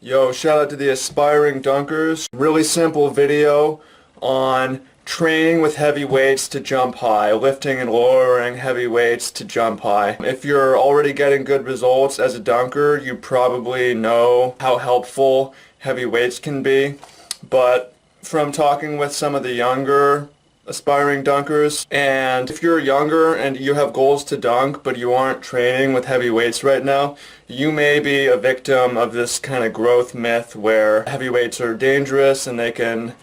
Yo, shout out to the aspiring dunkers. Really simple video on training with heavy weights to jump high, lifting and lowering heavy weights to jump high. If you're already getting good results as a dunker, you probably know how helpful heavy weights can be. But from talking with some of the younger aspiring dunkers, and if you're younger and you have goals to dunk but you aren't training with heavy weights right now, you may be a victim of this kind of growth myth where heavy weights are dangerous and they can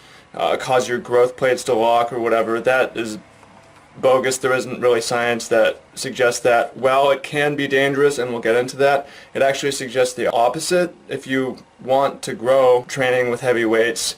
cause your growth plates to lock or whatever. That is bogus. There isn't really science that suggests that. Well, it can be dangerous, and we'll get into that. It actually suggests the opposite. If you want to grow, training with heavy weights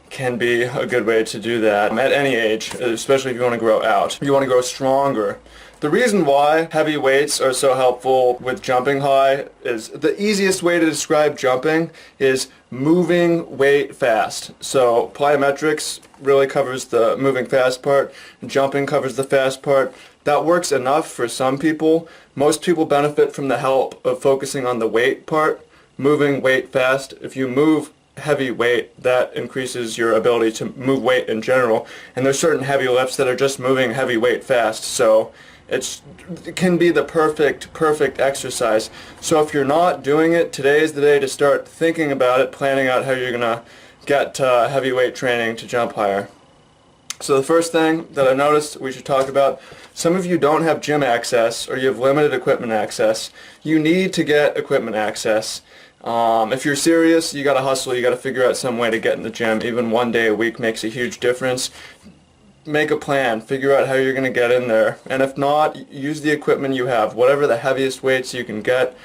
can be a good way to do that at any age, especially if you want to grow out. You want to grow stronger. The reason why heavy weights are so helpful with jumping high is the easiest way to describe jumping is moving weight fast. So plyometrics really covers the moving fast part, and jumping covers the fast part. That works enough for some people. Most people benefit from the help of focusing on the weight part, moving weight fast. If you move heavy weight, that increases your ability to move weight in general, and there's certain heavy lifts that are just moving heavy weight fast, so it can be the perfect exercise. So if you're not doing it, today is the day to start thinking about it, planning out how you're gonna get heavy weight training to jump higher. So the first thing that I noticed we should talk about, some of you don't have gym access or you have limited equipment access. You need to get equipment access. If you're serious, you gotta hustle, you gotta figure out some way to get in the gym. Even one day a week makes a huge difference. Make a plan, figure out how you're gonna get in there. And if not, use the equipment you have. Whatever the heaviest weights you can get,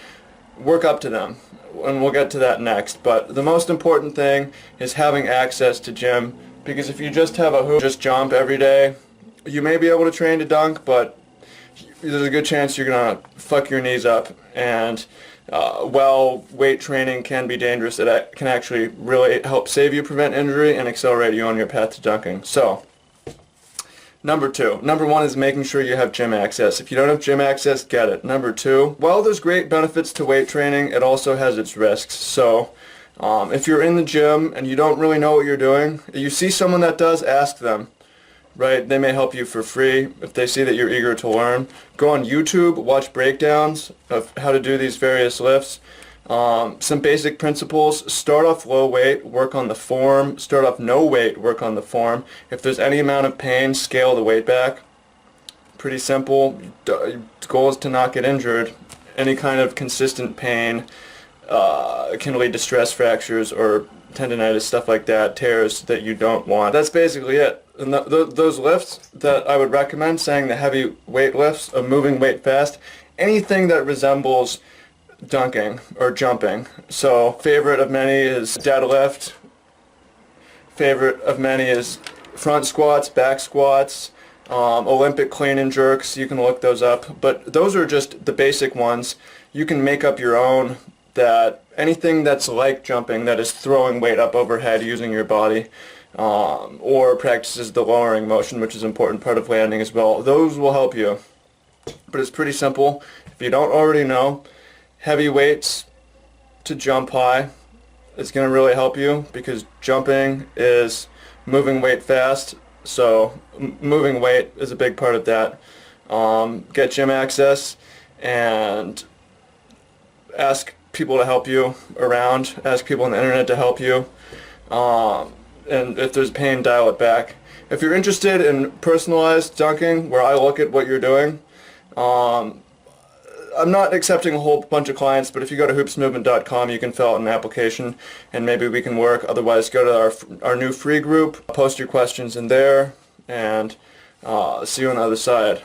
work up to them. And we'll get to that next. But the most important thing is having access to gym, because if you just have a hoop, just jump every day, you may be able to train to dunk, but there's a good chance you're gonna fuck your knees up. And while weight training can be dangerous, it can actually really help save you, prevent injury, and accelerate you on your path to dunking. So, number one is making sure you have gym access. If you don't have gym access, get it. Number two, while there's great benefits to weight training, it also has its risks. So, if you're in the gym and you don't really know what you're doing, you see someone that does, ask them. Right? They may help you for free if they see that you're eager to learn. Go on YouTube, watch breakdowns of how to do these various lifts. Some basic principles: start off low weight, work on the form. Start off no weight, work on the form. If there's any amount of pain, scale the weight back. Pretty simple. The goal is to not get injured. Any kind of consistent pain can lead to stress fractures or tendonitis, stuff like that, tears that you don't want. That's basically it. And those lifts that I would recommend, saying the heavy weight lifts of moving weight fast, anything that resembles dunking or jumping. So favorite of many is deadlift, favorite of many is front squats, back squats, Olympic clean and jerks. You can look those up, but those are just the basic ones. You can make up your own. That anything that's like jumping, that is throwing weight up overhead using your body, or practices the lowering motion, which is an important part of landing as well, those will help you. But it's pretty simple. If you don't already know, heavy weights to jump high is going to really help you, because jumping is moving weight fast, so moving weight is a big part of that. Get gym access and ask people to help you around, ask people on the internet to help you, and if there's pain, dial it back. If you're interested in personalized dunking, where I look at what you're doing, I'm not accepting a whole bunch of clients, but if you go to hoopsmovement.com, you can fill out an application and maybe we can work. Otherwise, go to our new free group, post your questions in there, and see you on the other side.